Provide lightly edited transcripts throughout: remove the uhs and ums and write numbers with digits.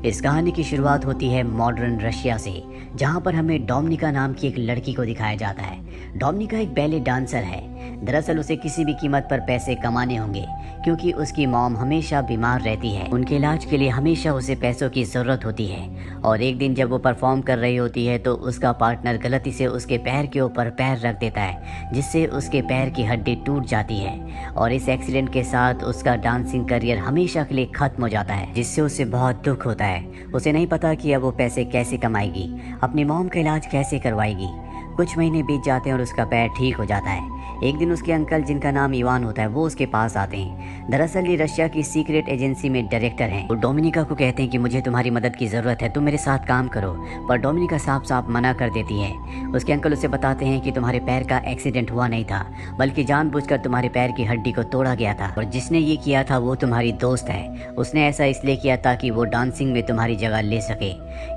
इस कहानी की शुरुआत होती है मॉडर्न रशिया से, जहां पर हमें डोमिनिका नाम की एक लड़की को दिखाया जाता है। डोमिनिका एक बैले डांसर है। दरअसल उसे किसी भी कीमत पर पैसे कमाने होंगे, क्योंकि उसकी मॉम हमेशा बीमार रहती है। उनके इलाज के लिए हमेशा उसे पैसों की ज़रूरत होती है। और एक दिन जब वो परफॉर्म कर रही होती है तो उसका पार्टनर गलती से उसके पैर के ऊपर पैर रख देता है, जिससे उसके पैर की हड्डी टूट जाती है। और इस एक्सीडेंट के साथ उसका डांसिंग करियर हमेशा के लिए खत्म हो जाता है, जिससे उसे बहुत दुख होता है। उसे नहीं पता कि अब वो पैसे कैसे कमाएगी, अपनी मॉम का इलाज कैसे करवाएगी। कुछ महीने बीत जाते हैं और उसका पैर ठीक हो जाता है। एक दिन उसके अंकल, जिनका नाम इवान होता है, वो उसके पास आते हैं। दरअसल ये रशिया की सीक्रेट एजेंसी में डायरेक्टर हैं। वो डोमिनिका को कहते हैं कि मुझे तुम्हारी मदद की ज़रूरत है, तुम मेरे साथ काम करो। पर डोमिनिका साफ साफ मना कर देती है। उसके अंकल उसे बताते हैं कि तुम्हारे पैर का एक्सीडेंट हुआ नहीं था, बल्कि जानबूझकर तुम्हारे पैर की हड्डी को तोड़ा गया था, और जिसने ये किया था वो तुम्हारी दोस्त है। उसने ऐसा इसलिए किया ताकि वो डांसिंग में तुम्हारी जगह ले सके।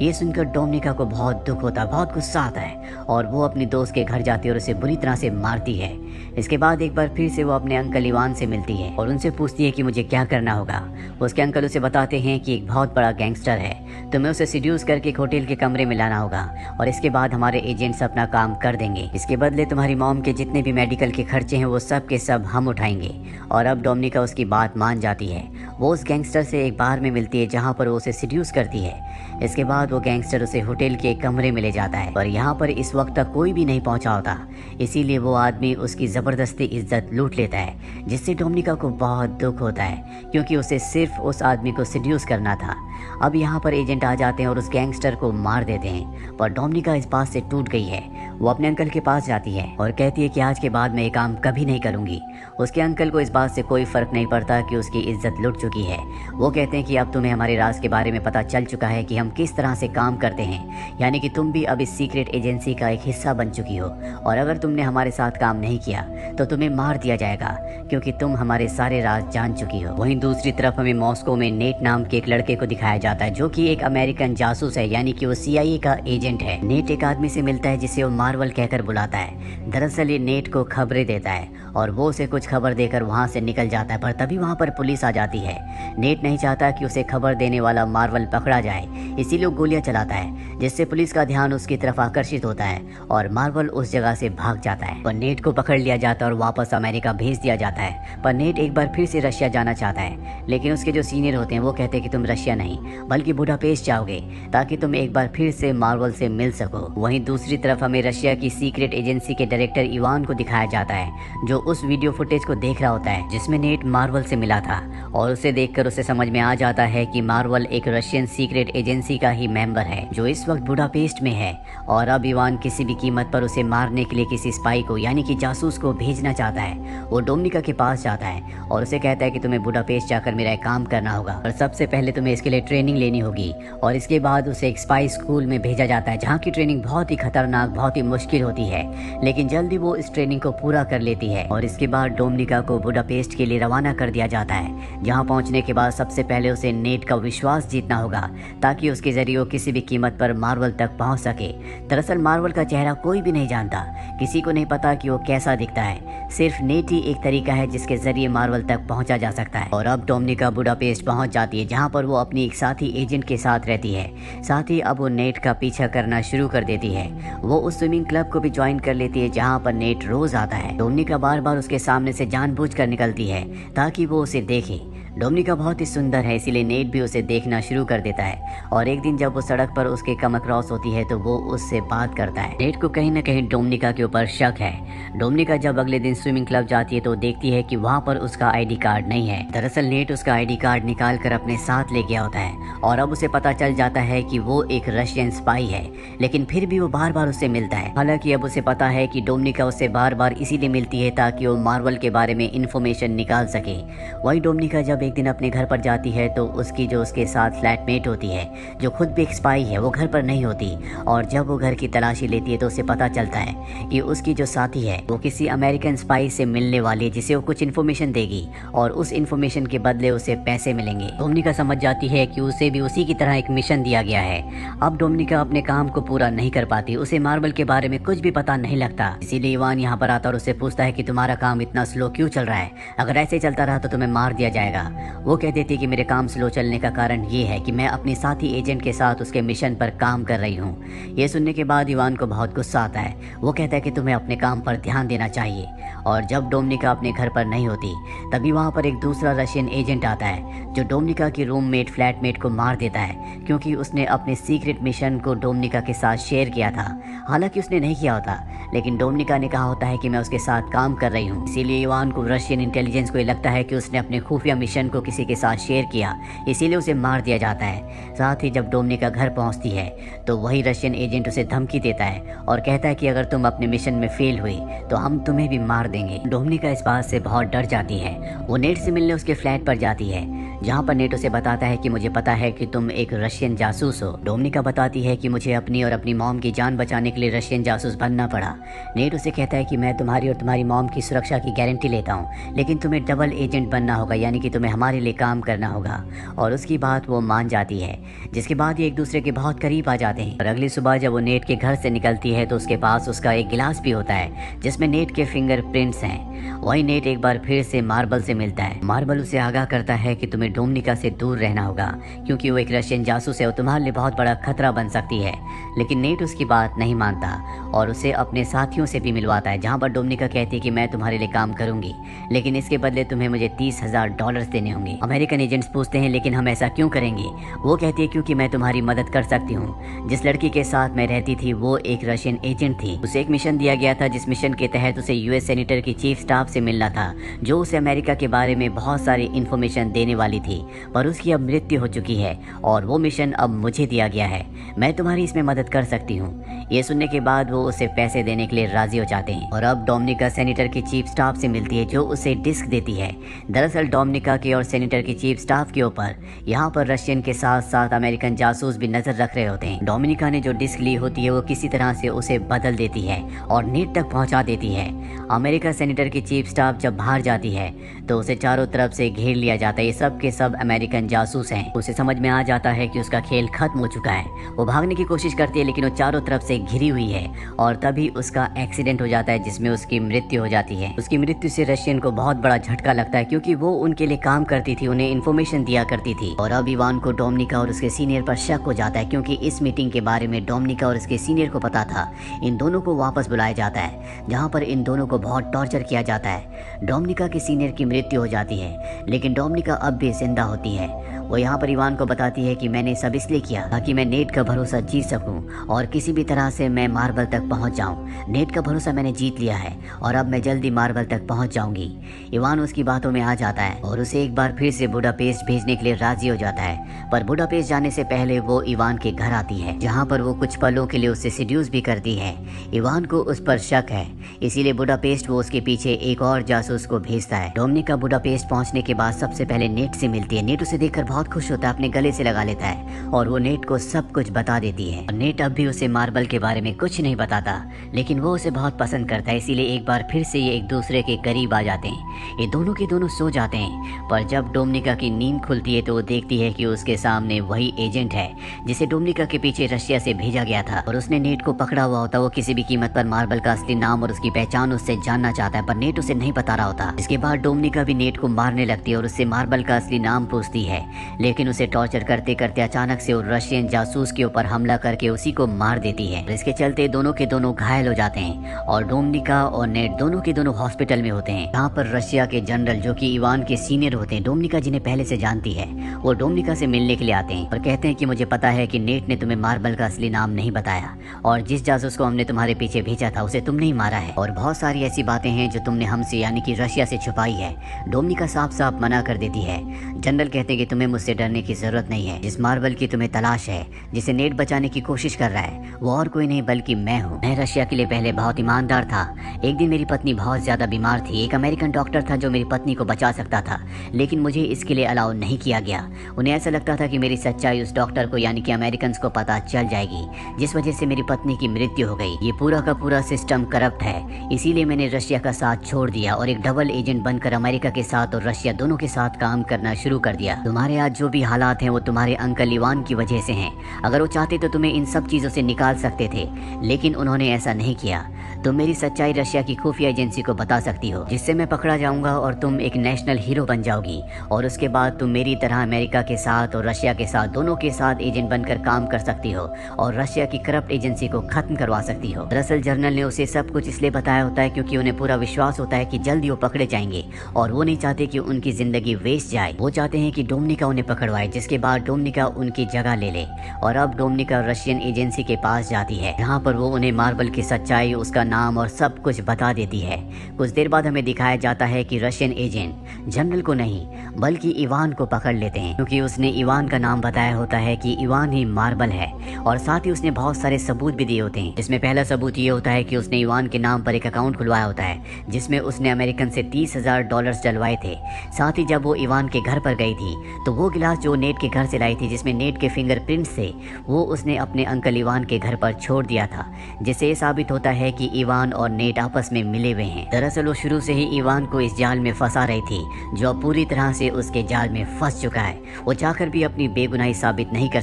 ये सुनकर डोमिनिका को बहुत दुख होता है, बहुत गुस्सा आता है, और वो अपनी दोस्त के घर जाती है और उसे बुरी तरह से मारती है। इसके बाद एक बार फिर से वो अपने अंकल इवान से मिलती है और उनसे पूछती है कि मुझे क्या करना होगा। उसके अंकल उसे बताते हैं कि एक बहुत बड़ा गैंगस्टर है, तुम्हें उसे सिड्यूस करके एक होटल के कमरे में लाना होगा, और इसके बाद हमारे एजेंट्स अपना काम कर देंगे। इसके बदले तुम्हारी मॉम के जितने भी मेडिकल के खर्चे हैं वो सब के सब हम उठाएंगे। और अब डोमिनिका उसकी बात मान जाती है। वो उस गैंगस्टर से एक बार में मिलती है जहाँ पर वो उसे सिड्यूस करती है। इसके बाद वो गैंगस्टर उसे होटल के कमरे में ले जाता है, पर यहाँ पर इस वक्त तक कोई भी नहीं पहुँचा होता। इसीलिए वो आदमी उसकी ज़बरदस्ती इज्जत लूट लेता है, जिससे डोमिनिका को बहुत दुख होता है, क्योंकि उसे सिर्फ उस आदमी को सिड्यूस करना था। अब यहाँ पर एजेंट आ जाते हैं और उस गैंगस्टर को मार देते हैं, पर डोमिनिका इस बात से टूट गई है। वो अपने अंकल के पास जाती है और कहती है कि आज के बाद मैं ये काम कभी नहीं करूँगी। उसके अंकल को इस बात से कोई फ़र्क नहीं पड़ता कि उसकी इज्जत लुट चुकी है। वो कहते हैं कि अब तुम्हें हमारे राज के बारे में पता चल चुका है कि हम किस तरह से काम करते हैं, यानी कि तुम भी अब इस सीक्रेट एजेंसी का एक हिस्सा बन चुकी हो, और अगर तुमने हमारे साथ काम नहीं किया तो तुम्हें मार दिया जाएगा, क्योंकि तुम हमारे सारे राज जान चुकी हो। वहीं दूसरी तरफ हमें मॉस्को में नेट नाम के एक लड़के को दिखाया जाता है, जो कि एक अमेरिकन जासूस है, यानी कि वो CIA का एजेंट है। नेट एक आदमी से मिलता है जिसे वो मार्वल कहकर बुलाता है। दरअसल ये नेट को खबरें देता है और वो उसे कुछ खबर देकर वहाँ से निकल जाता है, पर तभी वहाँ पर पुलिस आ जाती है। नेट नहीं चाहता कि उसे खबर देने वाला मार्वल पकड़ा जाए, इसीलिए वो गोलियां चलाता है, जिससे पुलिस का ध्यान उसकी तरफ आकर्षित होता है और मार्वल उस जगह से भाग जाता है। पर नेट को पकड़ लिया जाता है और वापस अमेरिका भेज दिया जाता है। पर नेट एक बार फिर से रशिया जाना चाहता है, लेकिन उसके जो सीनियर होते हैं वो कहते हैं कि तुम रशिया नहीं बल्कि बुडापेस्ट जाओगे, ताकि तुम एक बार फिर से मार्वल से मिल सको। वहीं दूसरी तरफ हमें रशिया की सीक्रेट एजेंसी के डायरेक्टर इवान को दिखाया जाता है, जो उस वीडियो फुटेज को देख रहा होता है जिसमें नेट मार्वल से मिला था, और उसे देखकर उसे समझ में आ जाता है कि मार्वल एक रशियन सीक्रेट एजेंसी का ही मेंबर है, जो इस वक्त बुडापेस्ट में है। और अब इवान किसी भी कीमत पर उसे मारने के लिए किसी स्पाई को, यानी कि जासूस को भेजना चाहता है। वो डोमिनिका के पास जाता है और उसे कहता है कि तुम्हें बुडापेस्ट जाकर मेरा एक काम करना होगा, और सबसे पहले तुम्हें इसके लिए ट्रेनिंग लेनी होगी। और इसके बाद उसे एक स्पाई स्कूल में भेजा जाता है, जहाँ की ट्रेनिंग बहुत ही खतरनाक, बहुत ही मुश्किल होती है, लेकिन जल्दी वो इस ट्रेनिंग को पूरा कर लेती है। और इसके बाद डोमिनिका को बुडापेस्ट के लिए रवाना कर दिया जाता है, जहाँ पहुँचने के बाद सबसे पहले उसे नेट का विश्वास जीतना होगा, ताकि उसके जरिए वो किसी भी कीमत पर मार्वल तक पहुँच सके। दरअसल मार्वल का चेहरा कोई भी नहीं जानता, किसी को नहीं पता कि वो कैसा दिखता है। सिर्फ नेट ही एक तरीका है जिसके जरिए मार्वल तक पहुंचा जा सकता है। और अब डोमिनिका बुडापेस्ट पहुंच जाती है, जहां पर वो अपनी एक साथी एजेंट के साथ रहती है। साथ ही अब वो नेट का पीछा करना शुरू कर देती है। वो उस स्विमिंग क्लब को भी ज्वाइन कर लेती है, जहां पर नेट रोज आता है। डोमिनिका बार बार उसके सामने से जानबूझकर निकलती है ताकि वो उसे देखे। डोमिनिका बहुत ही सुंदर है, इसीलिए नेट भी उसे देखना शुरू कर देता है। और एक दिन जब वो सड़क पर उसके कम क्रॉस होती है तो वो उससे बात करता है। नेट को कहीं ना कहीं डोमिनिका के ऊपर शक है। डोमिनिका जब अगले दिन स्विमिंग क्लब जाती है तो देखती है कि वहाँ पर उसका ID कार्ड नहीं है। दरअसल नेट उसका ID कार्ड निकाल कर अपने साथ ले गया होता है, और अब उसे पता चल जाता है कि वो एक रशियन स्पाई है, लेकिन फिर भी वो बार बार उससे मिलता है। हालांकि अब उसे पता है कि डोमिनिका उससे बार बार इसीलिए मिलती है ताकि वो मार्वल के बारे में इंफॉर्मेशन निकाल सके। वही डोमिनिका जब एक दिन अपने घर पर जाती है तो उसकी जो उसके साथ फ्लैटमेट होती है, जो खुद भी एक स्पाई है, वो घर पर नहीं होती। और जब वो घर की तलाशी लेती है तो उसे पता चलता है कि उसकी जो साथी है वो किसी अमेरिकन स्पाई से मिलने वाली है, जिसे वो कुछ इन्फॉर्मेशन देगी और उस इन्फॉर्मेशन के बदले उसे पैसे मिलेंगे। डोमिनिका समझ जाती है कि उसे भी उसी की तरह एक मिशन दिया गया है। अब डोमिनिका अपने काम को पूरा नहीं कर पाती, उसे मार्बल के बारे में कुछ भी पता नहीं लगता। इसीलिए इवान यहाँ पर आता और उससे पूछता है कि तुम्हारा काम इतना स्लो क्यों चल रहा है, अगर ऐसे चलता रहा तो तुम्हें मार दिया जाएगा। वो कह देती कि मेरे काम स्लो चलने का कारण ये है कि मैं अपने साथी एजेंट के साथ उसके मिशन पर काम कर रही हूँ। ये सुनने के बाद इवान को बहुत गुस्सा आता है। वो कहता है कि तुम्हें अपने काम पर ध्यान देना चाहिए। और जब डोमिनिका अपने घर पर नहीं होती तभी वहाँ पर एक दूसरा रशियन एजेंट आता है जो डोमिनिका की रूममेट फ्लैटमेट को मार देता है, क्योंकि उसने अपने सीक्रेट मिशन को डोमिनिका के साथ शेयर किया था। हालांकि उसने नहीं किया होता, लेकिन डोमिनिका ने कहा होता है कि मैं उसके साथ काम कर रही हूँ। इसीलिए इवान को रशियन इंटेलिजेंस को ये लगता है कि उसने अपने खुफिया मिशन को किसी के साथ शेयर किया, इसीलिए उसे मार दिया जाता है। साथ ही जब डोमिनिका घर पहुँचती है तो वही रशियन एजेंट उसे धमकी देता है और कहता है कि अगर तुम अपने मिशन में फेल हुई तो हम तुम्हें भी मार देंगे। डोमिनिका इस बात से बहुत डर जाती है। वो नेट से मिलने उसके फ्लैट पर जाती है, जहाँ पर नेट उसे बताता है कि मुझे पता है कि तुम एक रशियन जासूस हो। डोमिनिका बताती है कि मुझे अपनी और अपनी मॉम की जान बचाने के लिए रशियन जासूस बनना पड़ा। नेट उसे कहता है कि मैं तुम्हारी और तुम्हारी मॉम की सुरक्षा की गारंटी लेता हूँ, लेकिन तुम्हें डबल एजेंट बनना होगा, यानी कि तुम्हें हमारे लिए काम करना होगा। और उसकी बात वो मान जाती है, जिसके बाद ये एक दूसरे के बहुत करीब आ जाते हैं। और अगली सुबह जब वो नेट के घर से निकलती है तो उसके पास उसका एक गिलास भी होता है जिसमें नेट के फिंगरप्रिंट्स हैं। वही नेट एक बार फिर से मार्बल से मिलता है। मार्बल उसे आगाह करता है कि तुम्हें डोमिनिका से दूर रहना होगा, क्योंकि वो एक रशियन जासूस है और तुम्हारे लिए बहुत बड़ा खतरा बन सकती है। लेकिन नेट उसकी बात नहीं मानता और उसे अपने साथियों से भी मिलवाता है, जहाँ पर डोमिनिका कहती है कि मैं तुम्हारे लिए काम करूंगी, लेकिन इसके बदले तुम्हें मुझे $30,000 देने होंगे। अमेरिकन एजेंट्स पूछते हैं लेकिन हम ऐसा क्यों करेंगे? वो कहती है क्योंकि मैं तुम्हारी मदद कर सकती हूँ। जिस लड़की के साथ मैं रहती थी वो एक रशियन एजेंट थी। उसे एक मिशन दिया गया था, जिस मिशन के तहत उसे यूएस सेनेटर की चीफ स्टाफ से मिलना था, जो उसे अमेरिका के बारे में बहुत सारी इन्फॉर्मेशन देने वाली थी, पर उसकी अब मृत्यु हो चुकी है और वो मिशन अब मुझे दिया गया है। मैं तुम्हारी इसमें मदद कर सकती हूँ। ये सुनने के बाद वो उसे पैसे देने के लिए राजी हो जाते हैं और अब डोमिनिका सेनेटर की चीफ स्टाफ से मिलती है, जो उसे डिस्क देती है। दरअसल डोमिनिका के और सेनेटर की चीफ स्टाफ के ऊपर यहाँ पर रशियन के साथ साथ अमेरिकन जासूस भी नजर रख रहे होते हैं। डोमिनिका ने जो डिस्क ली होती है वो किसी तरह से उसे बदल देती है और नेट तक पहुंचा देती है। अमेरिका सेनेटर की चीफ स्टाफ जब बाहर जाती है तो उसे चारों तरफ से घेर लिया जाता है। ये सब के सब अमेरिकन जासूस हैं। उसे समझ में आ जाता है कि उसका खेल खत्म हो चुका है। वो भागने की कोशिश करती है, लेकिन वो चारों तरफ से घिरी हुई है और तभी उसका एक्सीडेंट हो जाता है, जिसमें उसकी मृत्यु हो जाती है। उसकी मृत्यु से रशियन को बहुत बड़ा झटका लगता है, क्योंकि वो उनके लिए काम करती थी, उन्हें इन्फॉर्मेशन दिया करती थी। और अब इवान को डोमिनिका और उसके सीनियर पर शक हो जाता है, क्योंकि इस मीटिंग के बारे में डोमिनिका और उसके सीनियर को पता था। इन दोनों को वापस बुलाया जाता है, जहाँ पर इन दोनों को बहुत टॉर्चर किया जाता है। डोमिनिका के सीनियर की मृत्यु हो जाती है, लेकिन डोमिनिका अब भी जिंदा होती है। वो यहाँ पर इवान को बताती है कि मैंने सब इसलिए किया ताकि मैं नेट का भरोसा जीत सकूं और किसी भी तरह से मैं मार्बल तक पहुँच जाऊं। नेट का भरोसा मैंने जीत लिया है और अब मैं जल्दी मार्बल तक पहुँच जाऊंगी। इवान उसकी बातों में आ जाता है और उसे एक बार फिर से बुडापेस्ट भेजने के लिए राजी हो जाता है। पर बुडापेस्ट जाने से पहले वो इवान के घर आती है, जहाँ पर वो कुछ पलों के लिए उसे सिड्यूस भी करती है। इवान को उस पर शक है, इसीलिए बुडापेस्ट वो उसके पीछे एक और जासूस को भेजता है। डोमिनिका बुडापेस्ट पहुंचने के बाद सबसे पहले नेट से मिलती है। नेट उसे देखकर बहुत खुश होता है, अपने गले से लगा लेता है और वो नेट को सब कुछ बता देती है। नेट अब भी उसे मार्बल के बारे में कुछ नहीं बताता, लेकिन वो उसे बहुत पसंद करता है, इसीलिए एक बार फिर से ये एक दूसरे के करीब आ जाते हैं। ये दोनों के दोनों सो जाते हैं, पर जब डोमिनिका की नींद खुलती है तो वो देखती है कि उसके सामने वही एजेंट है जिसे डोमिनिका के पीछे रशिया से भेजा गया था और उसने नेट को पकड़ा हुआ होता। वो किसी भी कीमत पर मार्बल का असली नाम और उसकी पहचान उससे जानना चाहता है, पर नेट उसे नहीं बता रहा होता। इसके बाद डोमिनिका भी नेट को मारने लगती है और उससे मार्बल का असली नाम पूछती है, लेकिन उसे टॉर्चर करते करते अचानक से वो रशियन जासूस के ऊपर हमला करके उसी को मार देती है। इसके चलते दोनों के दोनों घायल हो जाते हैं और डोमिनिका और नेट दोनों के दोनों हॉस्पिटल में होते हैं। यहाँ पर रशिया के जनरल, जो कि इवान के सीनियर होते हैं, डोमिनिका जिन्हें पहले से जानती है, वो डोमिनिका से मिलने के लिए आते हैं और कहते हैं कि मुझे पता है कि नेट ने तुम्हें मार्बल का असली नाम नहीं बताया और जिस जासूस को हमने तुम्हारे पीछे भेजा था उसे तुमने ही मारा है और बहुत सारी ऐसी बातें हैं जो तुमने हमसे यानी कि रशिया से छुपाई है। डोमिनिका साफ साफ मना कर देती है। जनरल कहते हैं कि तुम्हें मुझसे डरने की जरूरत नहीं है। जिस मार्बल की तुम्हें तलाश है, जिसे नेट बचाने की कोशिश कर रहा है, वो और कोई नहीं बल्कि मैं हूँ। मैं रशिया के लिए पहले बहुत ईमानदार था। एक दिन मेरी पत्नी बहुत ज्यादा बीमार थी। एक अमेरिकन डॉक्टर था जो मेरी पत्नी को बचा सकता था, लेकिन मुझे इसके लिए अलाउ नहीं किया गया। उन्हें ऐसा लगता था कि मेरी सच्चाई उस डॉक्टर को यानी कि अमेरिकन को पता चल जाएगी, जिस वजह से मेरी पत्नी की मृत्यु हो गई। ये पूरा का पूरा सिस्टम करप्ट है, इसीलिए मैंने रशिया का साथ छोड़ दिया और एक डबल एजेंट बनकर अमेरिका के साथ और रशिया दोनों के साथ काम करना शुरू कर दिया। तुम्हारे आज जो भी हालात हैं वो तुम्हारे अंकल इवान की वजह से हैं। अगर वो चाहते तो तुम्हें इन सब चीज़ों से निकाल सकते थे, लेकिन उन्होंने ऐसा नहीं किया। तुम मेरी सच्चाई रशिया की खुफिया एजेंसी को बता सकती हो, जिससे मैं पकड़ा जाऊंगा और तुम एक नेशनल हीरो बन जाओगी। और उसके बाद तुम मेरी तरह अमेरिका के साथ और रशिया के साथ, दोनों के साथ एजेंट बनकर काम कर सकती हो और रशिया की करप्ट एजेंसी को खत्म करवा सकती हो। दरअसल जर्नल ने उसे सब कुछ इसलिए बताया होता है क्योंकि उन्हें पूरा विश्वास होता है कि जल्दी वो पकड़े जाएंगे और वो नहीं चाहते कि उनकी जिंदगी वेस्ट जाए। वो चाहते हैं कि डोमिनिका उन्हें पकड़वाए, जिसके बाद डोमिनिका उनकी जगह ले ले। और अब डोमिनिका रशियन एजेंसी के पास जाती है, जहाँ पर वो उन्हें मार्बल की सच्चाई, उसका नाम और सब कुछ बता देती है। कुछ देर बाद हमें दिखाया जाता है कि रशियन एजेंट जनरल को नहीं बल्कि इवान को पकड़ लेते हैं, क्योंकि उसने इवान का नाम बताया होता है कि इवान ही मार्बल है। और साथ ही उसने बहुत सारे सबूत भी दिए होते हैं, जिसमें पहला सबूत ये होता है कि उसने इवान के नाम पर एक अकाउंट खुलवाया होता है, जिसमें उसने अमेरिकन से $30,000 डलवाए थे। साथ ही जब वो इवान के घर पर गई थी तो वो गिलास जो नेट के घर से लाई थी, जिसमें नेट के फिंगरप्रिंट्स थे, वो उसने अपने अंकल इवान के घर पर छोड़ दिया था, जिससे ये साबित होता है कि इवान और नेट आपस में मिले हुए हैं। दरअसल वो शुरू से ही इवान को इस जाल में फंसा रही थी, जो अब पूरी तरह से उसके जाल में फंस चुका है। वो चाहकर भी अपनी बेगुनाही साबित नहीं कर